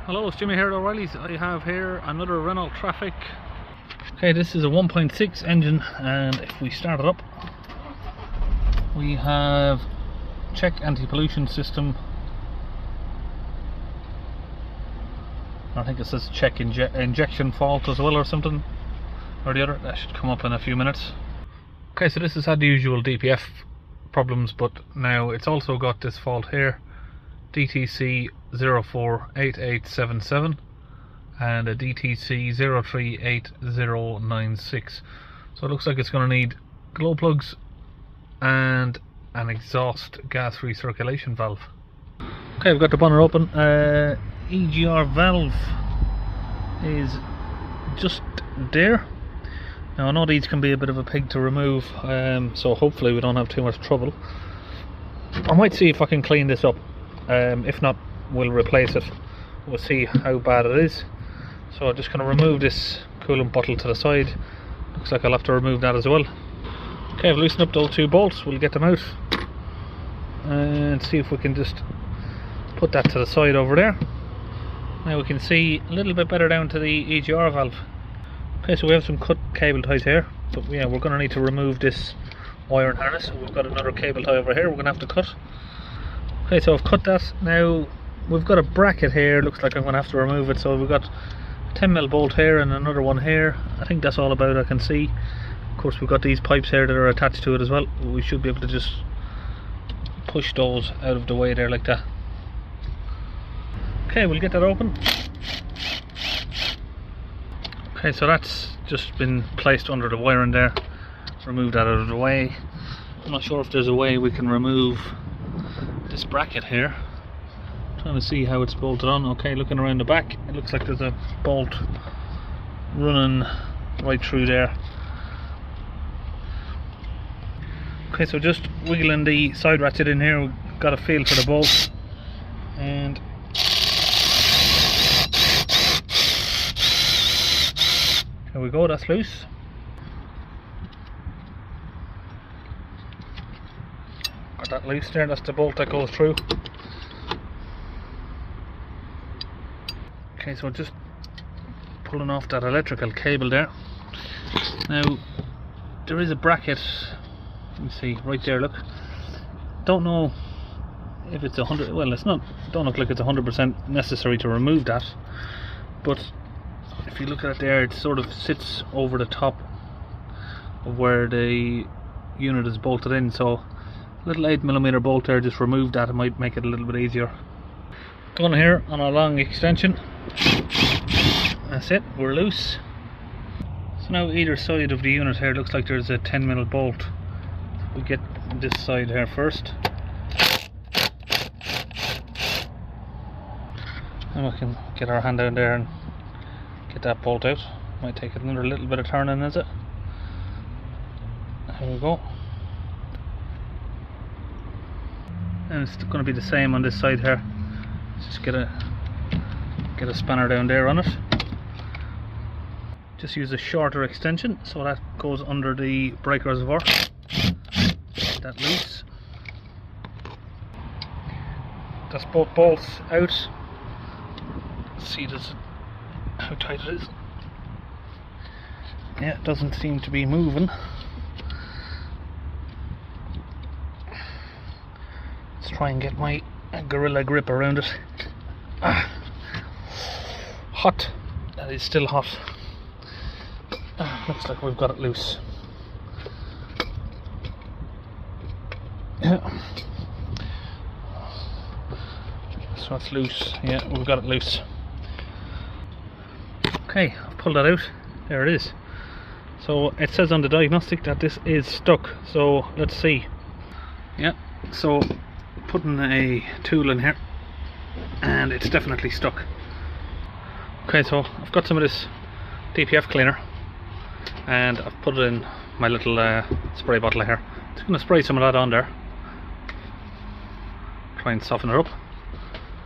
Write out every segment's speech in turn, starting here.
Hello, it's Jimmy here at O'Reilly's. I have here another Renault Trafic. Okay, this is a 1.6 engine, and if we start it up, we have check anti-pollution system. I think it says check injection fault as well, or something or the other. That should come up in a few minutes. Okay, so this has had the usual DPF problems, but now it's also got this fault here, DTC048877 and a DTC038096. So it looks like it's going to need glow plugs and an exhaust gas recirculation valve. Okay, I've got the bonnet open. EGR valve is just there. Now I know these can be a bit of a pig to remove, so hopefully we don't have too much trouble. I might see if I can clean this up. If not, we'll replace it. We'll see how bad it is. So I'm just going to remove this coolant bottle to the side. Looks like I'll have to remove that as well. Okay, I've loosened up those two bolts. We'll get them out and see if we can just put that to the side over there. Now we can see a little bit better down to the EGR valve. Okay, so we have some cut cable ties here, but yeah, we're going to need to remove this wire and harness. So we've got another cable tie over here we're going to have to cut. Okay, so I've cut that. Now we've got a bracket here. Looks like I'm going to have to remove it. So we've got a 10mm bolt here and another one here. I think that's all about I can see. Of course, we've got these pipes here that are attached to it as well. We should be able to just push those out of the way there like that. Okay, we'll get that open. Okay, so that's just been placed under the wiring there. Remove that out of the way. I'm not sure if there's a way we can remove this bracket here. Trying to see how it's bolted on. Okay, looking around the back, it looks like there's a bolt running right through there. Okay, so just wiggling the side ratchet in here, we've got a feel for the bolt, and there we go, that's loose. Got that loose there, that's the bolt that goes through. Okay, so just pulling off that electrical cable there. Now there is a bracket, let me see, right there, look. Don't know if it's 100, well it's not, don't look like it's 100% necessary to remove that, but if you look at it there, it sort of sits over the top of where the unit is bolted in, so a little 8mm bolt there, just remove that, it might make it a little bit easier. Going here on a long extension, that's it, we're loose. So now either side of the unit here looks like there's a 10mm bolt. We get this side here first, and we can get our hand down there and get that bolt out. Might take another little bit of turning, is it? There we go. And it's going to be the same on this side here. Just get a spanner down there on it. Just use a shorter extension so that goes under the brake reservoir. Get that loose. That's both bolts out. See this, how tight it is. Yeah, it doesn't seem to be moving. Let's try and get my gorilla grip around it. Hot. That is still hot. Looks like we've got it loose. Yeah. So it's loose. Yeah, we've got it loose. Okay, I've pulled that out. There it is. So it says on the diagnostic that this is stuck. So let's see. Yeah, so putting a tool in here and it's definitely stuck. Okay, so I've got some of this DPF cleaner and I've put it in my little spray bottle here. Just going to spray some of that on there. Try and soften it up.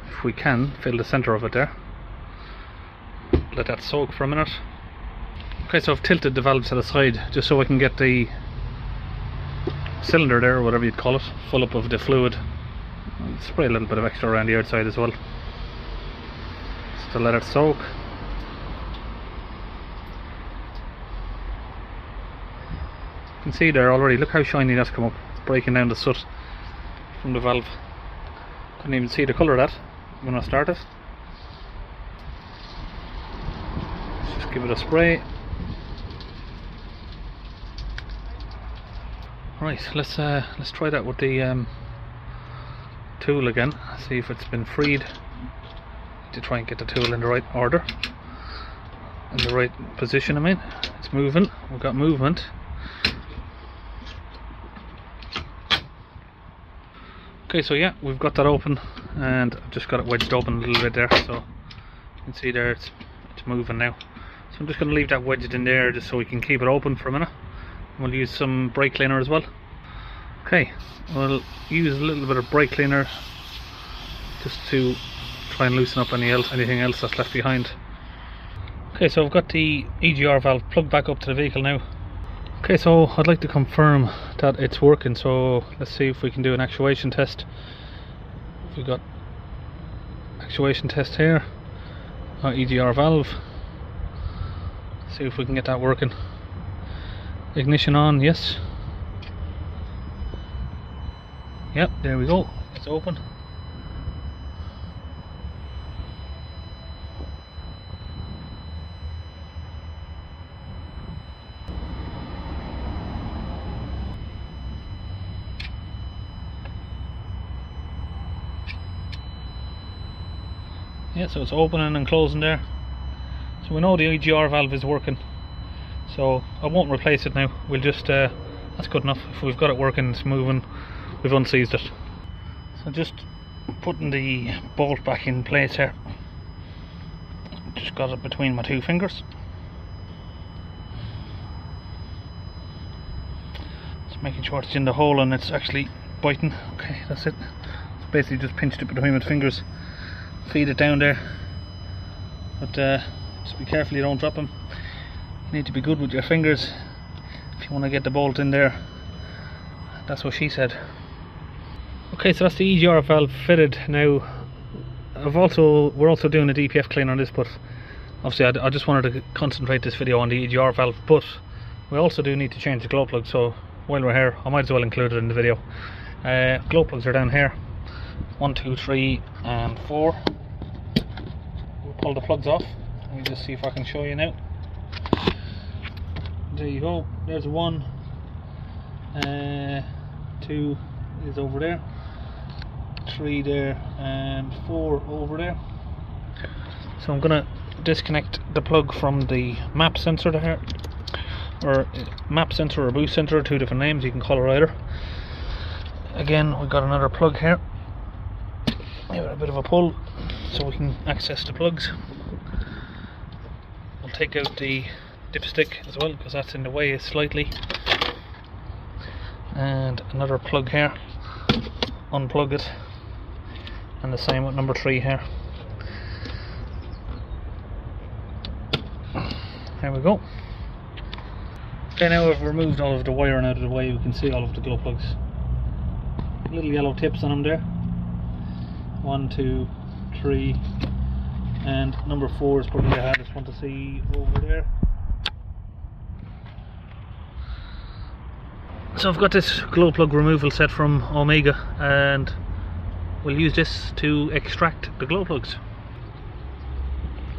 If we can, fill the centre of it there. Let that soak for a minute. Okay, so I've tilted the valve to the side just so I can get the cylinder there, or whatever you'd call it, full up of the fluid. I'll spray a little bit of extra around the outside as well, just to let it soak. You can see there already, look how shiny that's come up. It's breaking down the soot from the valve. Couldn't even see the colour of that when I started. Let's just give it a spray. Right, let's try that with the tool again. See if it's been freed. To try and get the tool in the right order, in the right position. I mean, it's moving. We've got movement. Okay, so yeah, we've got that open, and I've just got it wedged open a little bit there, so you can see there it's moving now. So I'm just going to leave that wedged in there just so we can keep it open for a minute. We'll use some brake cleaner as well. Okay, we'll use a little bit of brake cleaner just to try and loosen up anything else that's left behind. Okay, so I've got the EGR valve plugged back up to the vehicle now. Okay, so I'd like to confirm that it's working, so let's see if we can do an actuation test. We've got actuation test here, our EGR valve. See if we can get that working. Ignition on, yes. Yep, there we go, it's open. Yeah, so it's opening and closing there. So we know the EGR valve is working, so I won't replace it now. We'll just that's good enough. If we've got it working, it's moving, we've unseized it. So just putting the bolt back in place here. Just got it between my two fingers. Just making sure it's in the hole and it's actually biting. Okay, that's it. So basically just pinched it between my fingers. Feed it down there, but just be careful you don't drop them. You need to be good with your fingers if you want to get the bolt in there. That's what she said. Okay, so that's the EGR valve fitted now. We're also doing a DPF clean on this, but obviously I just wanted to concentrate this video on the EGR valve, but we also do need to change the glow plug, so while we're here I might as well include it in the video. Glow plugs are down here, 1, 2, 3 and 4. We'll pull the plugs off. Let me just see if I can show you now. There you go, there's 1, 2 is over there, 3 there and 4 over there. So I'm gonna disconnect the plug from the map sensor there, or map sensor or boost sensor, two different names, you can call it either. Again, we've got another plug here. Give it a bit of a pull so we can access the plugs. We'll take out the dipstick as well because that's in the way slightly. And another plug here. Unplug it. And the same with number 3 here. There we go. Okay, now I've removed all of the wiring out of the way, we can see all of the glow plugs. Little yellow tips on them there. 1, 2, 3, and number 4 is probably the hardest one to see over there. So I've got this glow plug removal set from Omega, and we'll use this to extract the glow plugs.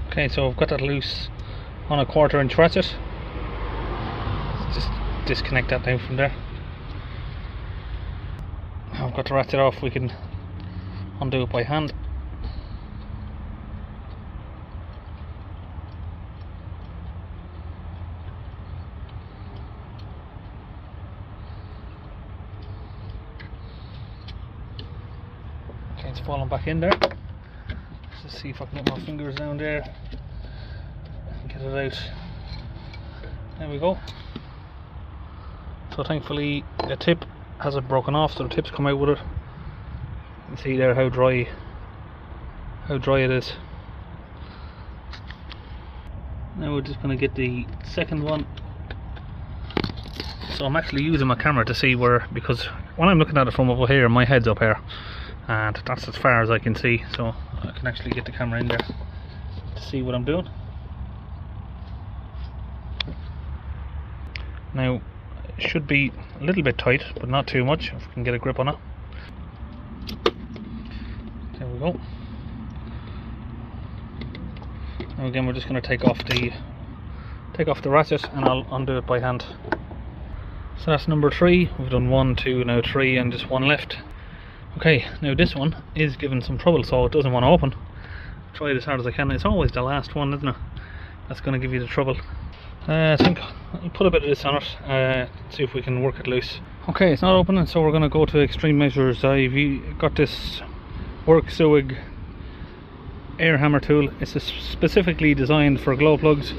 Okay, so I've got that loose on a 1/4 inch ratchet. Let's just disconnect that now from there. I've got the ratchet off, we can undo it by hand. Okay, it's falling back in there. Let's just see if I can get my fingers down there and get it out. There we go. So thankfully the tip hasn't broken off, so the tips come out with it. You can see there how dry it is. Now we're just going to get the second one So I'm actually using my camera to see where, because when I'm looking at it from over here, my head's up here and that's as far as I can see, so I can actually get the camera in there to see what I'm doing. Now it should be a little bit tight, but not too much, if we can get a grip on it. There we go. Now again, we're just going to take off the ratchet, and I'll undo it by hand. So that's number 3. We've done 1, 2, now 3, and just 1 left. Okay, now this one is giving some trouble, so it doesn't want to open. Try it as hard as I can. It's always the last one, isn't it? That's going to give you the trouble. I think I'll put a bit of this on it, see if we can work it loose. Okay, it's not opening, so we're going to go to extreme measures. I've got this Vauxhall air hammer tool. It's specifically designed for glow plugs,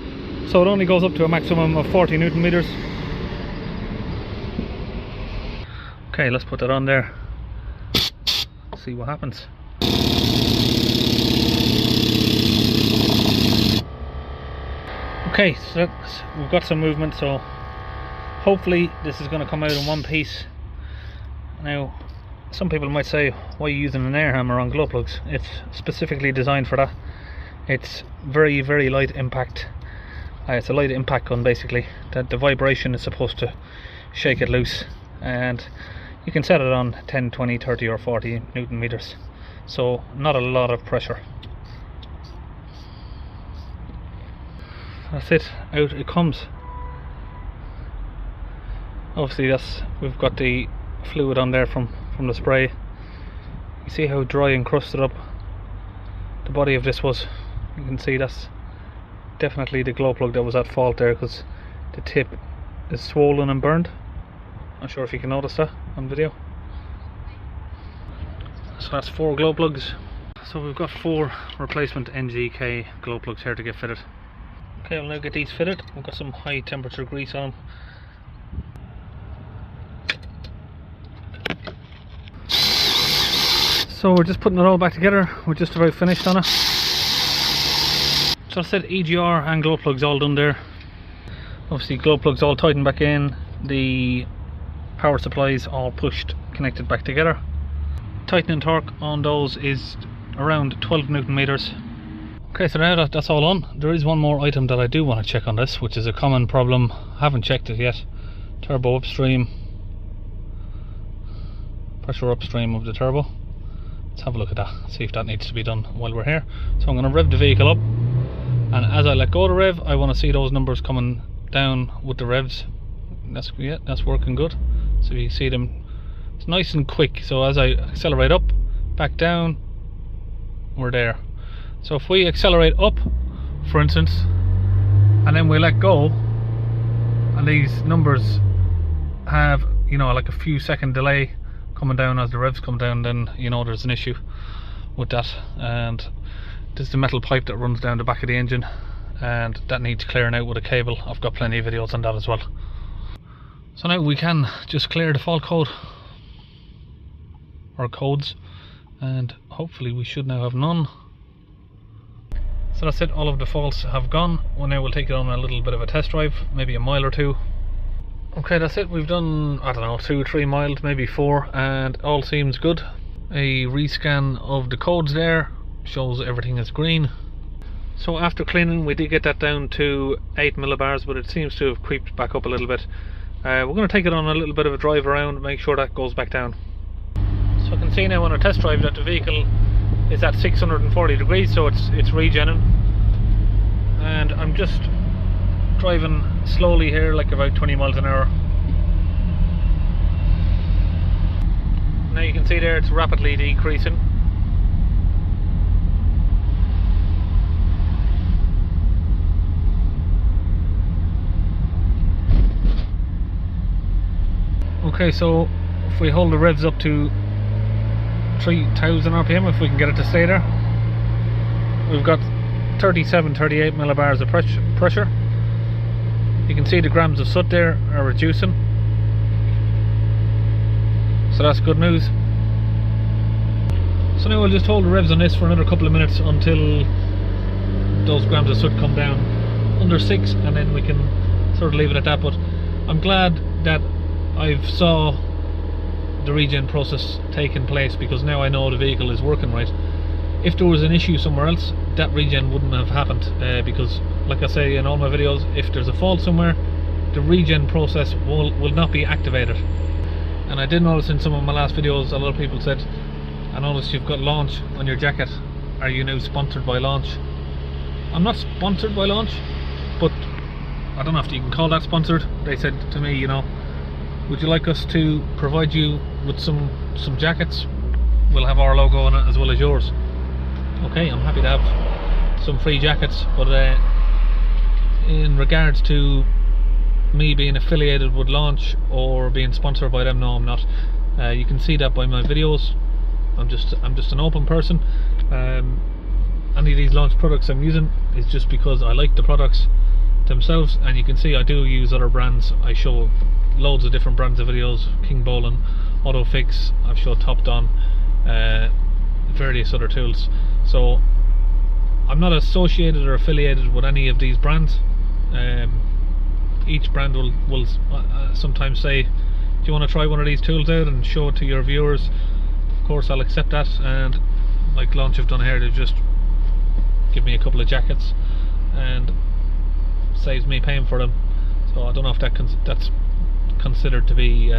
so it only goes up to a maximum of 40 Newton meters. Okay, let's put that on there, see what happens. Okay, so we've got some movement, so hopefully this is going to come out in one piece. Now, some people might say, why are you using an air hammer on glow plugs? It's specifically designed for that. It's very, very light impact. It's a light impact gun, basically. That the vibration is supposed to shake it loose, and you can set it on 10, 20, 30 or 40 Newton meters, so not a lot of pressure. That's it, out it comes. Obviously we've got the fluid on there from the spray. You see how dry and crusted up the body of this was. You can see that's definitely the glow plug that was at fault there, because the tip is swollen and burned. Not sure if you can notice that on video. So that's 4 glow plugs. So we've got 4 replacement NGK glow plugs here to get fitted. Okay, we'll now get these fitted. We've got some high temperature grease on them. So we're just putting it all back together. We're just about finished on it. So I said EGR and glow plugs all done there. Obviously glow plugs all tightened back in. The power supplies all pushed, connected back together. Tightening torque on those is around 12 Newton meters. Okay, so now that's all on, there is one more item that I do want to check on this, which is a common problem. I haven't checked it yet. Turbo upstream, pressure upstream of the turbo. Let's have a look at that, see if that needs to be done while we're here. So I'm going to rev the vehicle up, and as I let go of the rev, I want to see those numbers coming down with the revs. That's working good. So you see them, it's nice and quick. So as I accelerate up, back down, we're there. So if we accelerate up, for instance, and then we let go, and these numbers have, you know, like a few second delay coming down as the revs come down, then you know there's an issue with that. And this is the metal pipe that runs down the back of the engine, and that needs clearing out with a cable. I've got plenty of videos on that as well. So now we can just clear the fault code, or codes, and hopefully we should now have none. So that's it, all of the faults have gone. Well, now we'll take it on a little bit of a test drive, maybe a mile or 2. Okay, that's it, we've done, I don't know, 2 or 3 miles, maybe 4, and all seems good. A rescan of the codes there shows everything is green. So after cleaning, we did get that down to 8 millibars, but it seems to have creeped back up a little bit. We're going to take it on a little bit of a drive around, make sure that goes back down. So I can see now on a test drive that the vehicle is at 640 degrees, so it's regenning. And I'm just driving slowly here, like about 20 miles an hour. Now you can see there it's rapidly decreasing. Okay, so if we hold the revs up to 3000 RPM, if we can get it to stay there, we've got 38 millibars of pressure. You can see the grams of soot there are reducing, so that's good news. So now we'll just hold the revs on this for another couple of minutes until those grams of soot come down under 6, and then we can sort of leave it at that. But I'm glad that I've saw the regen process taking place, because now I know the vehicle is working right. If there was an issue somewhere else, that regen wouldn't have happened, because like I say in all my videos, if there's a fault somewhere, the regen process will not be activated. And I did notice in some of my last videos, a lot of people said, I noticed you've got Launch on your jacket, are you now sponsored by Launch? I'm not sponsored by Launch, but I don't know if you can call that sponsored. They said to me, you know, would you like us to provide you with some jackets? We'll have our logo on it as well as yours. Okay, I'm happy to have some free jackets, but in regards to me being affiliated with Launch or being sponsored by them, no, I'm not. You can see that by my videos. I'm just an open person. Any of these Launch products I'm using is just because I like the products themselves, and you can see I do use other brands. I show loads of different brands of videos: King Bolin, Autofix, I've showed Top Don, various other tools. So I'm not associated or affiliated with any of these brands. Each brand will sometimes say, do you want to try one of these tools out and show it to your viewers? Of course I'll accept that, and like Launch have done here, they've just give me a couple of jackets and saves me paying for them. So I don't know if that's considered to be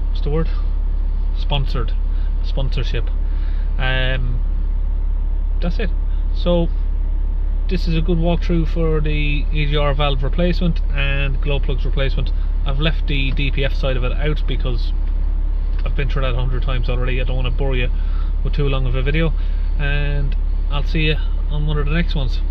what's the word? Sponsorship. That's it. So this is a good walkthrough for the EGR valve replacement and glow plugs replacement. I've left the DPF side of it out because I've been through that 100 times already. I don't want to bore you with too long of a video, and I'll see you on one of the next ones.